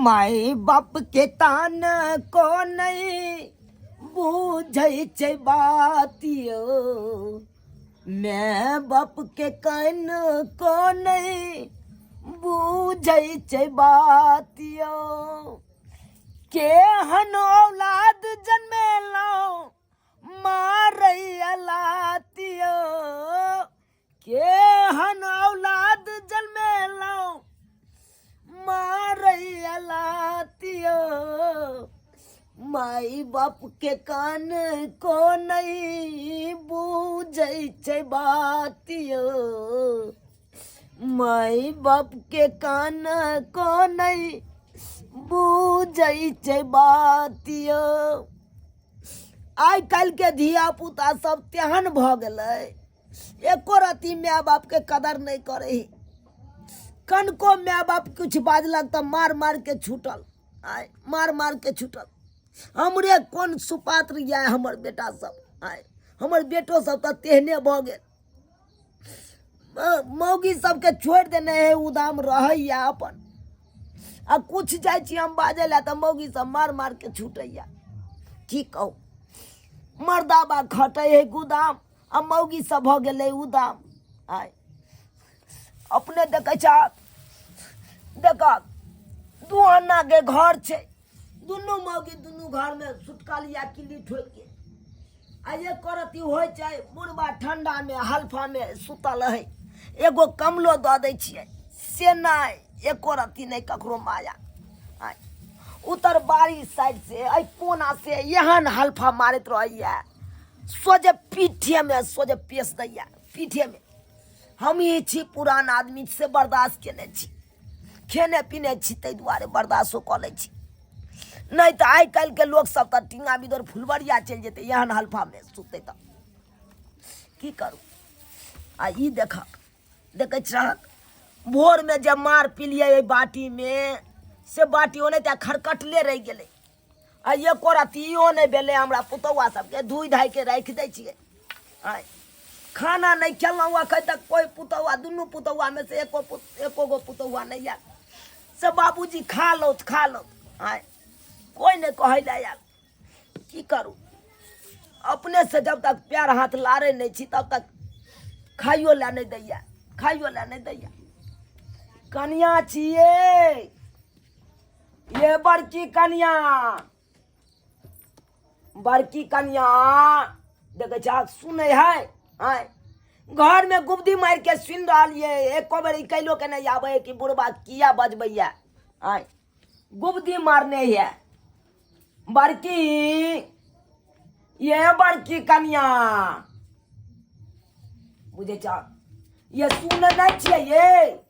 माई बाप के तान को नहीं बूझै छै बातियो, मैं बाप के कान को नहीं बूझै छै बातियो। केहन औलाद जन्मेलौ मारैया लातियो, केहन औलाद जन्मेलौ मारैया लातियो, माई बाप के कान को नहीं बूझै छै बातियो, माई बाप के कान को नहीं बूझै छै बातियो। आइ काल्हि के धिया पुता सब तेहन भ गेलै, एको रत्ती माय बाप के कदर नहीं करे। कनको माय बाप कुछ बाजलक तो मार मार के छूटल, आय मार मार के छूटल। हमरे कोन सुपात्र या हमर बेटा सब, आय हमर बेटो सब तो तेहने भ गेल। मौगी सबके छोड़ देने है उदाम रहैया अपन, आ कुछ जाइ छी हम बाजे ला तो मौगी सब मार मार के छूटैया। की कहू, मर्दाबा खटै है गुदाम आ मौगी सब भ गेलै उदाम। आय अपने देखे छ, देख दू अन्ना के घर छै, दुनू मौगी दुनू घर में सुटकलिया किली ठोक के आ ये करती हो छै। बुढ़बा ठंडा में हल्फा में सुतल है, एगो कमलो द दै छियै से नहीं, एको रत्ती नहीं ककरो माया। आय उतर बारी साइड से आई कोना से एहन हल्फा मारत रहिया, सोझे पीठे में सोझे पेश दैया पीठे में। हम ही छी पुरान आदमी से बर्दाश्त केने छी, खेने पीने छी तै दुआरे बर्दाश्तो क लै छी। नहीं तो आई काल्हि के लोग सब तो टींगा बिदर फुलबरिया चल जेते एहन हल्फा में सुते तो की करू। आ ई देखे रहत भोर में जब मार पिलिए बाटी में से बाटी ओने त्या खरकटले रह गेले। आ ये कोरतियो नहीं बेले, हमरा पुतौआ सबके धुई धाई के रख दै छियै। आय खाना नहीं खेलौं, अखन तक कोई पुतौआ दुनू पुतौआ में से एको गो पुतौआ नहीं आयल से बाबूजी खा लो खा लो। आय कोई नहीं कहे ला आयल, की करू। अपने से जब तक पैर हाथ लारे नहीं छी तब तक खाइयो ला नहीं दैया, खाइयो ला नहीं दैया। कनिया छिए ये बड़की कनिया, बड़की कनिया देखे छ सुने है। आय घर में गुबदी मार के सुन रहा है, एको बेर कैलो के नहीं आवे कि बुढ़बा किया बजबैया। आय गुबदी मारने है बड़की, ये बड़की कनिया बुझे छ ये सुन नहीं छिए ये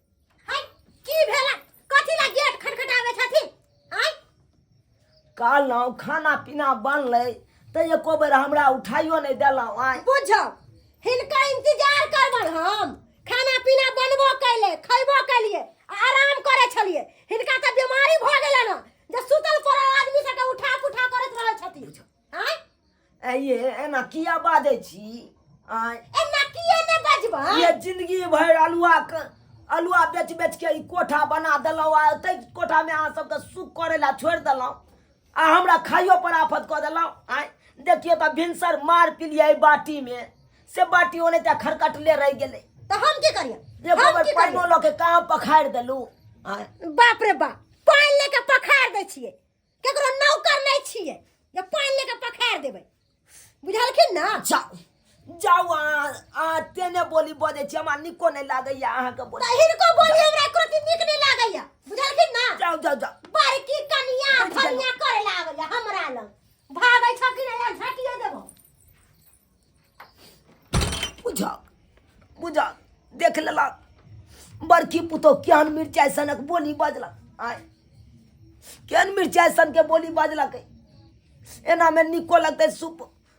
की भेला, कथि ला गेट खटखटावे छथि। आय कहलौ खाना पीना बनलै तो एको बेर हमरा उठाइयो नहीं देलौ। आय बुझो हिनका इंतजार करबन हम, खाना पीना बनबो कैले खैबो कैलिए आराम करे छलिए। हिनका त बीमारी भ गेलै न जे सुतल पड़ल आदमी सबके उठा पुठा करत रहै छथि। आय ये एना किया बाजै छी। आय एना किए ने बजबा, ये जिंदगी भर अलुआ बेच बेच के ई कोठा बना देलौ, आ तै कोठा में अहाँ सबके सुख करे ला छोड़ देलौ, आ हमरा खाइयो पर आफत क देलौ। आय देखियो त भिनसर मार पिलिए बाटी में से बाटी ओने त्या खरकटले रह गेले। त हम की करिए, ये खबर पाइनो लो के कहां पखाड़ देलू। आय बाप रे बाप, पानी लेके पखाड़ दे छिए, केकरो नौकर नहीं छिए जे पानी लेके पखाड़ देबै। बुझलखिन ना। जाओ जाओ आ तेने बोली बजे छी, हमरा निको नहीं लागैया अहाँ के बोली। हिनको बोली हमरा एको रत्ती नीक नहीं लागैया, बुझलखिन ना। जाओ जाओ जाओ बड़की कनिया धनिया करे लागैया हमरा लग, भागै छ कि नहीं झटियो देबो। बुझा देख लेला बड़की पुतो केहन मिर्चाई सनक बोली बजलक। आय केहन मिर्चाई सन के बोली बजलक, एना में निको लगते।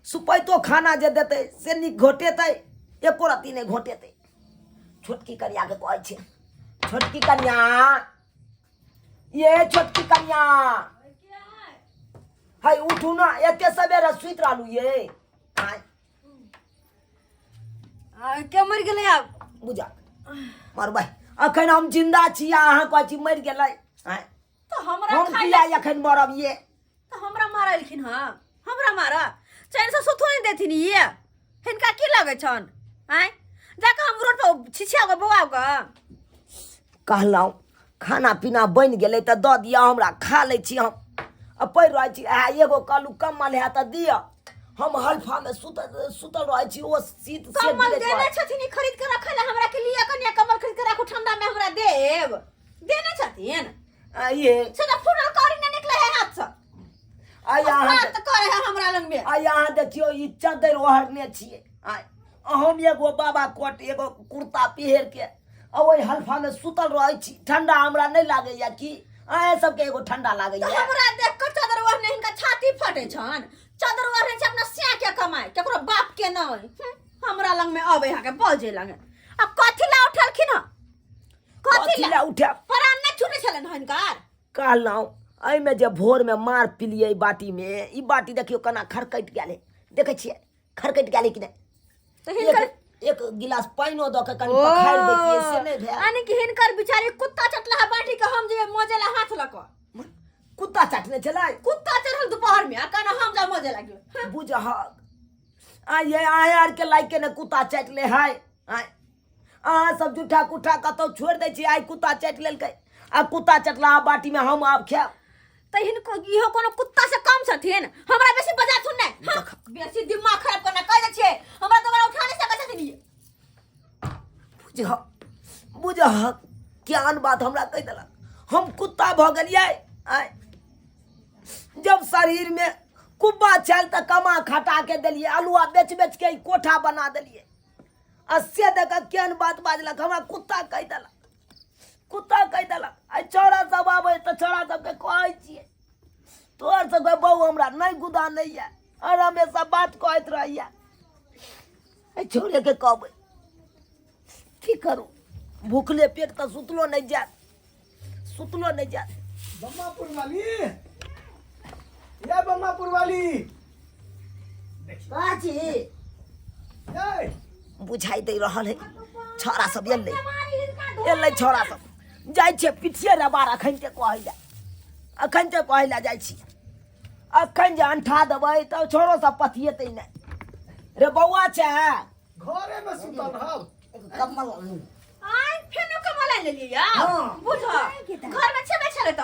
सुपैतो खाना जे देते से निक घोटेते, एको रत्ती नहीं घोटेते। छोटकी कनिया के कहै छै, छोटकी कनिया ये छोटकी कनिया है उठू ना, एते सवेरे सुइत रहलू ये। आय के मर गेलै आब बुझा मरबै, अखन हम जिंदा छी, अहाँ कहै छी मर गेलै। आय तो हमरा किया एखन मरब ये तो हमरा मारलखिन हां हमरा मारा चैन से सुतो नहीं देथिन ये हिनका की लगे छन आय जाके हम रोड पे छिछिया के बौआ के कहलहुँ खाना पीना बनि गेलै तऽ दऽ दिअ हमरा खा लै छी हम आ पड़ि रहै छी आ एगो कहलू कम्बल है तऽ दिअ हम हल्फामे सुतल रहै छी ओ शीत से कमल देने छथिन ई खरीद के रखै ले हमरा के लिए कनिया कमल खरीद के राखू ठंडा में हमरा देब देने छथिन ये से तो फुटल करी ने निकले है हाथ से आ यहाँ बात करे है हमरा लंग में आ यहाँ देखियो ई चद्दर ओढ़ने छियै आ हम एगो बाबा कोट एगो कुर्ता पहिर के आ ओहि हल्फामे सुतल रहै छी ठंडा हमरा नहीं लागैया कि अहाँ सबके एगो ठंडा लागैया तो हमरा देख कर चादर ओढ़ने हिनका छाती फटे छन चादर ओढ़ने छै अपना सिया के कमाई केकरो बाप के नहीं हमरा लंग में आवे हा के बजे लगे अब कथि ला उठलखिन ह कथि ला उठा प्राण न छूटे छलन हिनकर कहलहुँ एहिमे जे भोरमे मार पिलियै ई बाटीमे ई बाटी देखियो केना खरकटि गेलै देखै छियै खरकटि गेलै कि नहीं तो हिनकर एक गिलास पानियो दऽ के कनि पखारि दैतियै से नहि भेल यानी कि हिनकर बिचारी कुत्ता चटला है बाटी के हम जे मोजेला हाथ लक कुत्ता चाटने छलै कुत्ता चढ़ल दोपहर में कहना हम जा मोजे लागियो बुझहक आ ये आए आर के लाइक के ने कुत्ता चाटि ले है अहाँ सब झूठा कुठा कतौ छोड़ि दै छी आइ कुत्ता चाटि लेलकै आ कुत्ता चटला बाटी में हम आब खाएब त हिनको इहो कोनो कुत्ता से कम छथिन हमरा बेसी बजा थुन नै बेसी दिमाग खराब करना कह दे छै हमरा दोबारा उठा नहीं सकै छथिन ये बुझहक ज्ञान बात हमरा कहि देलक हम कुत्ता भऽ गेलियै आइ जब शरीर में कुब्बा छल तऽ कमा खटा के देलियै आलुआ बेच बेच के कोठा बना देलियै आ से देख केहन बात बाजलक हमरा कुत्ता कहि देलक आ चौड़ा सब आबै तऽ चौड़ा सबके कहै छियै तोहर सबके बहू हमरा नहीं गुदा नहीं है और हमेशा बात कहैत रहैया छोड़े के कहबै की करू भूखले पेट तऽ सुतलो नहीं जात बम्मापुर वाली या बम्मापुर वाली बाजी ए बुझाई दे रहल है छोरा सब एलै छोरा सब जाइ छै पिछिए रे बार अखन के कहै लए जाइ छी अखन जे अंठा देबै तऽ छोरो सब पथिएतै नहि रे बौआ छै घरे में सुतल रहब कम्बल आइ फेनो कमल ले लिया हाँ। बुझ घर में छबे छले त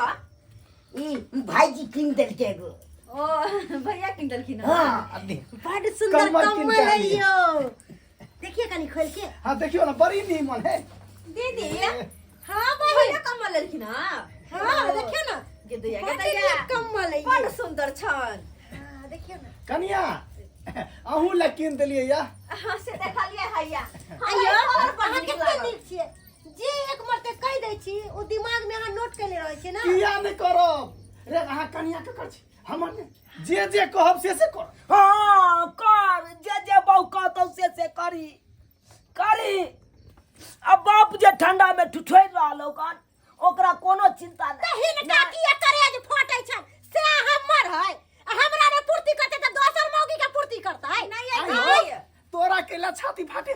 ई भाईजी किन देलकै एगो ओ भैया किन देलखिन हाँ बड़ सुंदर कमल किन कमल के है आइए। यो देखिए कनी खोल के हाँ देखियो ना बड़ी नीमन है दीदी हाँ भैया कमल लेलखिन हाँ देखियो ना गेदैया बड़ गेदैया नीक कमल है बड़ ये। सुंदर छन हाँ, देखियो ना कनिया अहूँ लग किन देलियै या हां से देखलिए हैया अयो अहाँ अहाँ कितना नीक छियै जे एक मरते कह दै छी ओ दिमाग में अहाँ नोट कैले रहै छी ना किया नहीं करब रे अहाँ कनिया के कर छी हमर ने जे कहब से कर हाँ कर जे बहू कहतौ से करी अब बाप जे ठंडा में ठुठोरि रहल ओकन ओकरा कोनो चिंता त नहीं हिनका किया करेज फटै छन से हमर है हमरा ने पूर्ति करते त दोसर मौगी के पूर्ति करतै नहीं आई आई हो तोरा केला छाती फाटे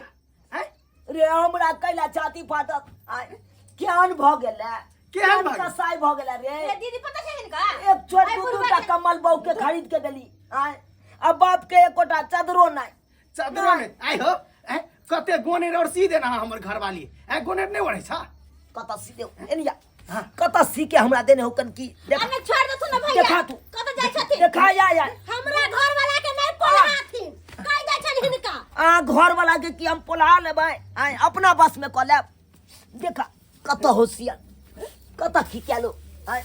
हैं रे हमरा कैला छाती फाटत आय केहन भऽ गेलै केहन भऽ गेलै? कसाई भऽ गेलै रे ए दीदी पता छै हिनका एक छोट दूटा कमल बहू के खरीद के देली आय अब बाप के एकोटा चदरो नहीं चदरो में आई हो कते गोने और सी देना हमर घर वाली गोने नहीं ओढ़े छा कत सी दे एनिया हाँ। कत सी के हमरा देने होकन की देखा अने छोड़ दे तू ना भैया देखा तू कत जाय छथिन देखा या हमरा घर वाला के नहीं पढ़ाथिन कह दै छन हिनका आ घर वाला के की हम पोला लेबै आय अपना बस में क लेब देखा कत होशियार कत खिकेलो आय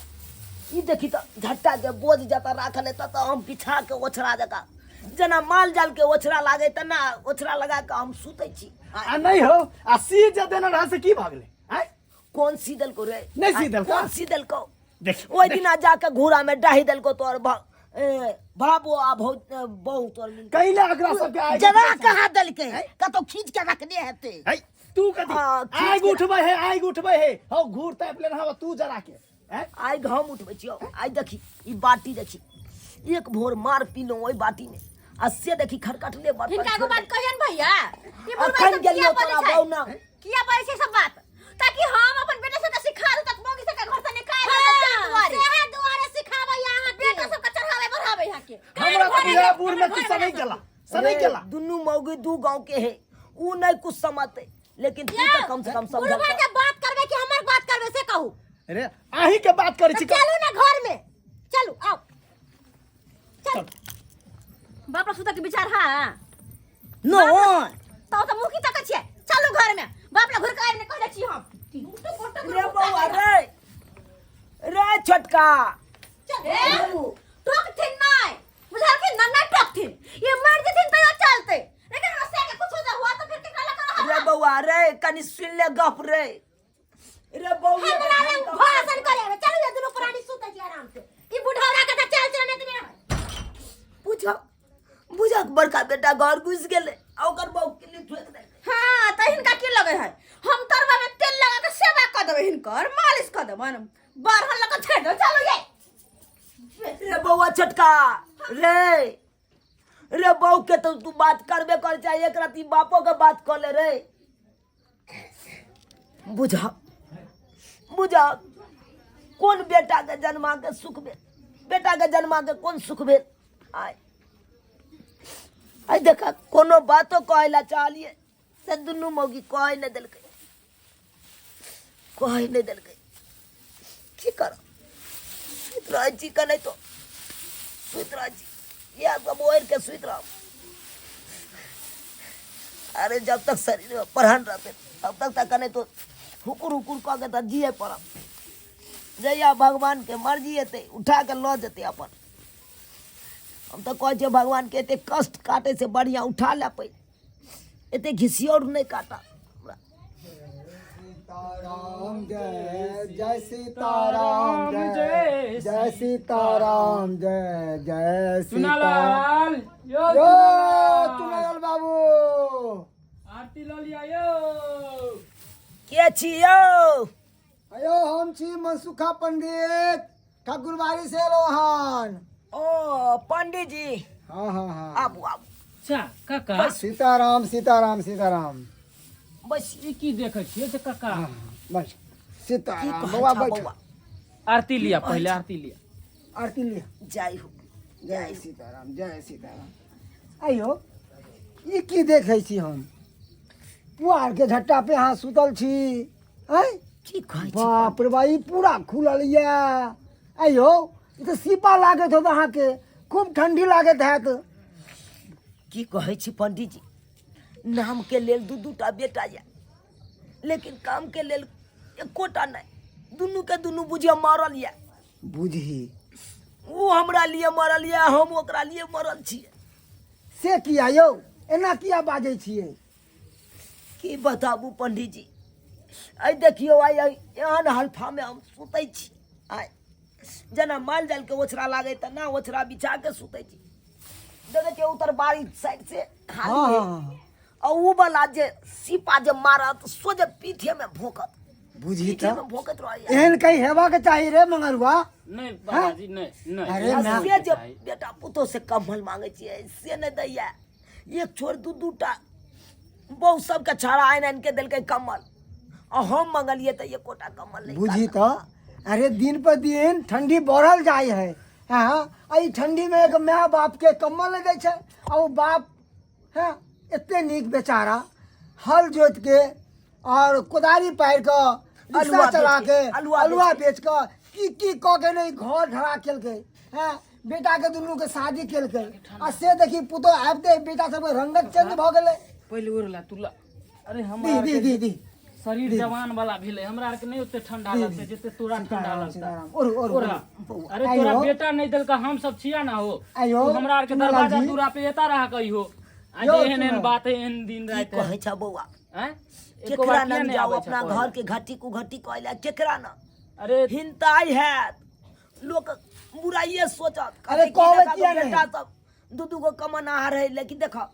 ई देखी तो झट्टा जे बोझ जता राखल है त हम बिछा के ओछरा जका जना माल जाल के ओछरा लागे तना ओछरा लगा के हम सुतै छी आ नहीं हो आ सी जे देना रहा से की भागले हैं कौन सीदल को रे नहीं सीदल का? कौन सीदल को देख ओइ दिना जाके घूरा में डाही दल को तोर भाबो आ बहु तोर मिल कैला अगरा सब के आगे जगह कहाँ दल के कतो खींच के रखने हेते है तू कदी हाँ, खींच आग के उठबे है हो घूर तैप लेना हवा तू जरा के हैं आइ घाम उठबै छियो आइ देखी ई बाटी देखी एक भोर मार पीलो ओइ बाटी में आ से देखी खरकटले बर्तन हिनका को छोड़ बात दे। कहियन भैया ई अखन गेलियो तोरा बौना किया बोले छै सब बात ताकि हम अपन बेटा से सिखा दू तक मोगी से घर से निकाल दे हाँ, दुआरे सेहे दुआरे ये बूढ़ में कुछ नहीं केला सही केला दुनू मौगी दू गांव के है ऊ नहीं कुछ समझते लेकिन तू तो कम से कम समझ बुढ़वा के बात करबे कि हमर बात करबे से कहू अरे आही के बात करे छी चलू ना घर में चलू आओ चल बाप रे सुता के विचार हां नो तो मुखी तक छिए चलू घर में बाप रे घर का ने कहले छी हम रे बउआ रे छोटका टोक थिन नहीं बुझार के नन्ना टोक थिन ये मर जथिन तो चलते लेकिन रस्ते के कुछ हो हुआ तो फिर केकरा लगा रे बउआ रे कनी सुन ले गप रे बउआ हमरा रे भाषण करे चलू ये दुनू प्राणी सुते छी आराम से ई बुढ़ौरा के चल चल नहीं तो बुझा बड़का बेटा घर घुस गेले ओकर बहू के लिए ठोक दे हां त हिनका की लगे है हम तरवा में तेल लगा के सेवा कर देबे हिनकर मालिश कर देबे बारहन लगा छेड़ दो चलो ये रे बउआ छोटका रे बहू के तो तू बात करबे कर चाहिए एक राती बापो के बात कर ले रे बुझा कौन बेटा के जन्मा के सुख भेल बेटा के जन्मा के कौन सुख भेल आई देखा कोनो बातो कहला चाहलिए से दुनू मौगी कह नहीं दिलकै की करो सुत रह छी का नहीं तो सुत रह छी या सब ओढ़ के सुत रह अरे जब तक शरीर में पढ़न रहते तब तक नहीं तो हुकुर कह के तो जिए पड़ब जहिया भगवान के मर्जी हेतै उठा के लऽ जेतै अपन हम तो कहे भगवान के एते कष्ट काटे से बढ़िया उठा ले पे एते घिसियोर नहीं काटा सीताराम जय सीताराम जय सीताराम जय सीताराम यो तुनालाल बाबू आरती लो लिया यो के छियो अयो हम छी मनसुखा पंडित ठाकुरबाड़ी से रोहन ओ पंडित जी हाँ आबू अच्छा काका सीताराम सीताराम सीताराम बस ई की देखे छिए से काका बस की सीताराम कहै बउआ छा बैठ बउआ आरती लिया पहले आरती लिया आरती लिया जय हो जय सीताराम आइयो ई की देखे छी हम पुआर के झट्टा पे हाँ सुतल छी हैं की कहै छी बाप रे भाई पूरा खुलल ये आइयो ई तो सीपा लागत हो अहाँ के खूब ठंडी लागत है तो की कहै छी पंडित जी नाम के लेल दू बेटा या लेकिन काम के लेल एकोटा नहीं दुनू के दुनू बुझिया मारल या बुझी वो हमरा लिए मरल या हम ओकरा लिए मरल छियै से किया यौ एना किया बाजै छियै की बताबू पंडित जी आई देखियो आई एहन हल्फा में हम सुतै छी आई जना माल जाल के ओछरा लागे त ना ओछरा बिछा के सुतै छी देखे के उतर बारी साइड से खाली है और ऊ वाला जे सीपा जे मारत सोजे पीठे में भोंकत बुझी पीठे तो में भोंकत रह एहन कहीं हेबा के चाहिए रे मंगरुआ नहीं बाबाजी नहीं अरे नहीं ना। से जे बेटा पुतो से कम्बल मांगे छियै से नहीं दैया एक छोड़ दू टा बहु सबके छाड़ा आइन के देलकै कम्बल और हम मंगलिए तो एकोटा कम्बल नहीं बुझी तो अरे दिन पर दिन ठंडी बढ़ल जाए है हाँ आई ठंडी में एक माँ बाप के कम्बल नहीं दै छै और बाप हाँ इतने नीक बेचारा हल जोत के और कोदारी पार के अलुआ रिक्शा चला बेच के के, अलुआ अलुआ बेच बेच के की कह के नहीं घर ढरा केलकै हाँ बेटा के दुनू के शादी केलकै आ से देखी पुतो आबते बेटा सब रंगत चेंज भ गेलै पहले उड़ला तुला अरे हम दी शरीर जवान वाला भेले हमरा आर के नहीं ओते ठंडा लगते जते तोरा ठंडा लगता और ओरा अरे तोरा बेटा नहीं देलका हम सब छिया ना हो आयो, तू हमरा आर के तुनालाल दरवाजा जी। दूरा पे एता रहा कही हो आज यो, एहन तुनालाल। बात है एहन दिन की रात कहै छ बौआ हैं केकरा न जाओ अपना घर के घटी को घटी कहला केकरा न अरे हिंताई है लोग बुराइए सोचत अरे कहते कि कहबै देखा किया तो नहीं? बेटा सब दू गो कमना रहे लेकिन देखा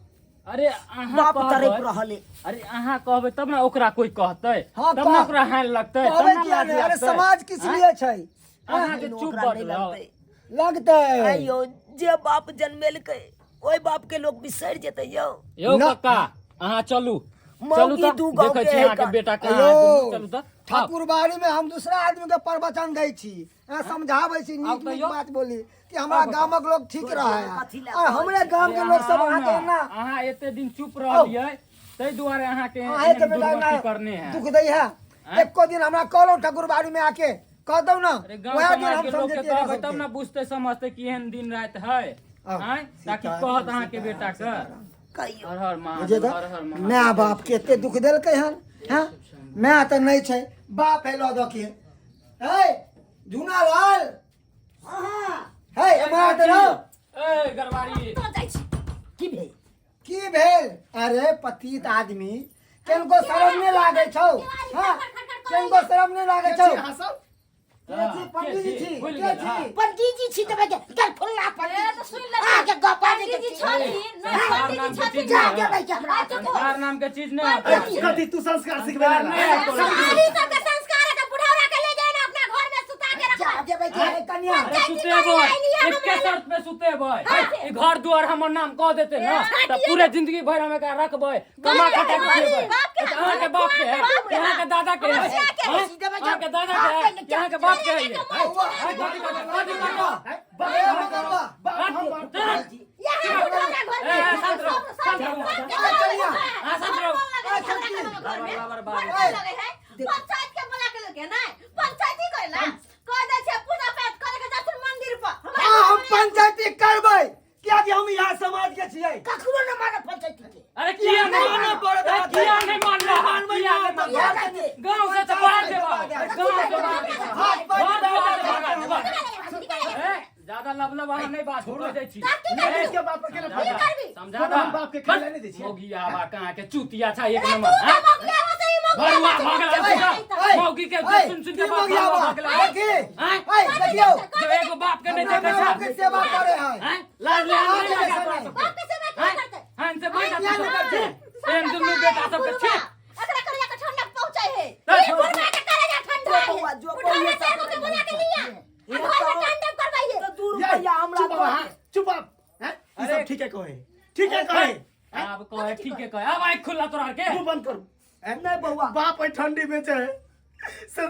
अरे अहाँ बाप तरफ कहबै रहले अरे अहाँ कहबै तब ना ओकरा कोई कहतै हाँ, तब ना कह- ओकरा हाल लगतै तब कहबै ना किया लाज नहीं? अरे लगतै। समाज किस हैं? लिए छै अहाँ के लेकिन चुप ओकरा नहीं बदलाओ लगतै लगतै आइयो जे बाप जन्मेलकै ओइ बाप के लोग बिसरि जेतै यो यो ना। काका अहाँ चलू चलू मौगी तो दू गाँव देखै के छी है अहाँ के का। बेटा कहाँ अयो, है, दुनू चलू तो ठाकुरबाड़ी में हम दूसरा आदमी के प्रवचन दै छी समझाबै छी आब नीक नीक कहियौ। बात बोली कि हमरा गामक लोग ठीक रहे कथी लए और हमरे गांव के लोग सब अहाँ आके ना अहाँ एते दिन चुप रहलियै तै दुआरे अहाँ के आहे के बेटा दुर्गति करने ना हैं दुख दै है एको दिन हमरा कहलो ठाकुरबाड़ी में आके कह दो ना अरे गांव वह दिन समाज हम के लोग के समझते कहबै तब ना बुझते समझते कि एहन दिन रात है अब हैं ताकि कहत अहाँ के बेटा के कहियो हर हर बुझे महादेव तो हर हर महादेव माय बाप के एते दुख देलकै हन हैं माय त नहीं छै बाप है लद के हे झुना लाल हे हमरा त रहो ए गरवारी तो जाइ छी की भेल की भेल अरे पतित आदमी केनको शरम नहीं लागे छौ हां केनको शरम नहीं लागे छौ अहाँ सब के छी पंडित जी छी भूल के गेल, छी हाँ। पंडित जी छी तबे के कर फुल्ला पंडित सुन ले आके गप्पा दे पंडित जी छथिन संस्कार नाम के चीज जा नहीं के है। भाई हमरा संस्कार नाम के चीज नहीं है कथी तू संस्कार सिखबे संस्कार ना नहीं है तोरा। साली सबके संस्कार है तो बुढ़ौरा के ले जाए ना अपना घर में सुता के जा रखो के भाई के कन्या अरे सुतेबै एके शर्त पे सुतेबै ई घर दुआर हमर नाम कह देते ना त पूरे जिंदगी भर हम एकरा रखबै कमा खटा के खिएबै अहाँ के बाप के है अहाँ के दादा के है अहाँ के दादा के है अहाँ के बाप के है ये यहाँ बुढ़ौरा घर में शांत रहो, शांत रहो। हाँ, शांत रहो। बराबर बात पंचायत के बोला के लेके ना पंचायती करेला कह दे छै पूजा पाठ करे के जाथुन मंदिर पर हां हम पंचायती करबै क्या कि हम यहाँ समाज के छियै कखनो न माने पंचायती के अरे किया नहीं मानना पड़ता किया नहीं मानना किया नहीं मानना गांव से तो बाहर देवा गांव से बाहर ज्यादा लबलब अहाँ नहीं बात छोड़ जाइ छी के बाप के ना समझा हम बाप के खेला नहीं दै छियै मौगी आवा कहाँ के चूतिया छा एक नंबर हैं भरुआ भगला मौगी के सुन सुन के बाप भगला हैं देखियो जो एगो बाप के नहीं देखे बाप के छा सेवा करे है हैं लाज ले बाप नहीं के लगा सेवा तोरा बाप के सेवा हैं क्यों करते हैं से बैठ यहाँ नहीं करते। एम दुनु बेटा सब के छे एकरा करिया के ठंडा पहुंचाए है तो बुढ़वा के करे जा ठंडा है बउआ, जो बुढ़वा बउआ से सब के बोला के लिया ये घर में तो- ठंडा करवाइए तो 2 रुपया हमरा चुप दो हाँ चुप आप हैं ई अरे- सब ठीक है कहे ठीक है कहे अब कहे ठीक है कहे अब आँख खुला तोरा के मुंह बंद करू हैं? नहीं बउआ बाप है ठंडी में है सर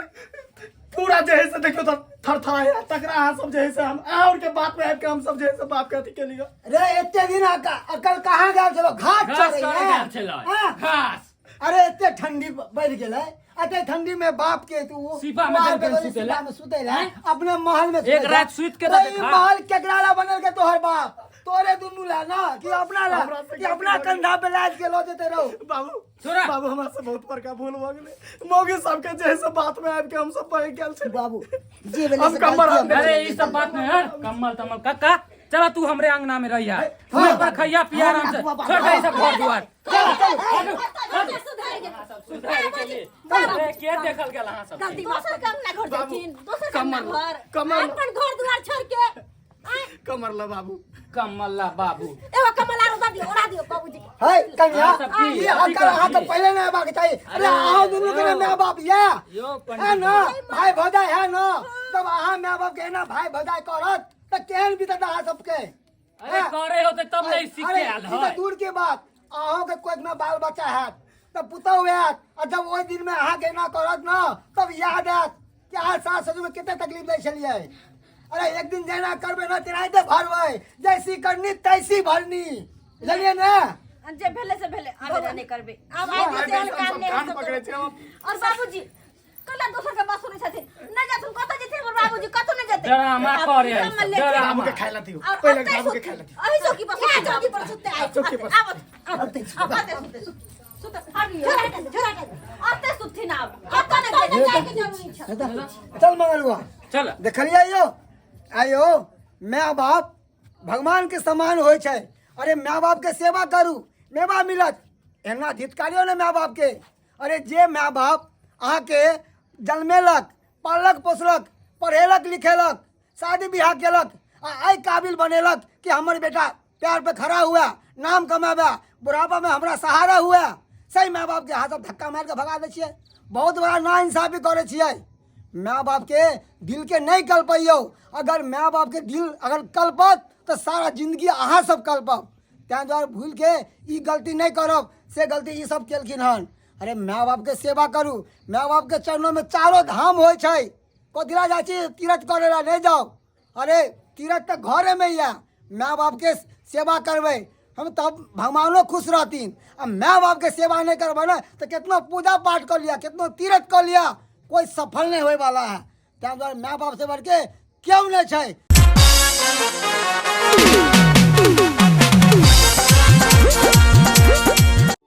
पूरा जो है से देखो तो थर थर तकरा अहाँ सब जो है से हम और के बात में है कि हम सब जो है से बाप के अथी के लिए रे एते दिन अकल कहाँ गेल छलो घाट घास चढ़ै करे है गेल छलै हाँ। घास अरे एते ठंडी बढ़ गेलै एते ठंडी में बाप के तू सीपा में बाहर गेल के सुतै ला। सीपा में सुतै ला अपने महल में एक रात सुइत के तो अरे ई देखा। महल केकरा ला बनल के तोहर बाप तोरे दुनू ला ना कि अपना ला हमरा से कि अपना कंधा पे लाद के लो देते रहो बाबू छोरा। बाबू हमरा से बहुत बड़का भूल भ गेलै मौगी सबके जैसे बात में आबि के हम सब बह गेल छै बाबू जे भेलै हम से कमर गलती हम- अरे ये सब बात नहीं है कम्मल तम्मल काका चला तू हमरे अंगना में रहिया तू पर खैया पिया आराम से छोड़ दे सब घर दुआर सुधार के लिए अरे के देखल गेल अहाँ सब गलती दोसर काम ना घर जाथिन दोसर काम ना घर कमर अपन घर दुआर छोड़ के कमर ला बाबू कमला बाबू एगो कमला उड़ा दियो बाबूजी के है कन्या हाँ, सब की- ये अकल अहाँ तो पहले नहीं बात चाहिए अरे अहाँ दुनू के ना माय बाप या यो है पंडित ना भाई भौजाई है ना तब अहाँ माय बाप के ना भाई भौजाई करत त केहन बीतत अहाँ सबके अरे करे होते तब नहीं सीख अरे के आल ई तो है दूर के बात अहों के कोई ना बाल बच्चा है तब पुतौ हैत और जब ओई दिन में अहाँ के ना करत ना तब याद आयत कि अहाँ सास ससुर के कितने तकलीफ दै छलियै अरे एक दिन जेना करबे ना तेनाहिते भरबै जैसी करनी तैसी भरनी बुझलियै ना जे भेले से भेले आगे जाने करबे अब हाँ, आगे से हम काम सब नहीं कान हो पकड़े सकते छै हम और बाबूजी कला दोसर के बात सुनै छथिन न जाथुन कत जेथिन हमर बाबूजी कत न जेते ड्रामा करे है सब, ड्रामा। बाबू के खाइला दियो और पहले अत्ते बाबू के सुत- खाइला दियो अही चौकी पर सुते चौकी पर सुते आई चौकी पर। आते सुते सुते अभी अत्ते सुथिन अब कत न जाए के जरूरी छ चल मंगलुआ चल देखलियै यो आयो माय बाप भगवान के समान होइ छै अरे माय बाप के सेवा करू मेवा मिलत एना धितकारियो ने माय बाप के अरे जे माय बाप अहाँ के जन्मेलक पालक पोसलक पढ़ेलक लिखेलक शादी ब्याह केलक आ आई काबिल बनेलक कि हमर बेटा पैर पे खड़ा हुआ नाम कमाबे बुढ़ापा में हमरा सहारा हुआ सही माय बाप के हाथ सब धक्का मार के भगा दै छियै बहुत बड़ा नाइंसाफी करे छियै माय बाप के दिल के नहीं कल्पैयो अगर माय बाप के दिल अगर कल्पत तो सारा जिंदगी अहाँ सब कल्पब तैं दुआरे भूल के ई गलती नहीं करब से गलती ये सब केलखिन हन। अरे माँ बाप के सेवा करू, माँ बाप के चरणों में चारों धाम हो कथिला जा तीरथ करे ला नहीं जाओ। अरे तीरथ तो घरे में ही है, माँ बाप के सेवा करवे हम तब भगवानो खुश रहतीन। अब माँ बाप के सेवा नहीं करबे ना तो कितना पूजा पाठ कर लिया, कितना तीरथ कर लिया, कोई सफल नहीं होए वाला है। तैं द्वारे माँ बाप से बढ़ के क्यों नहीं है।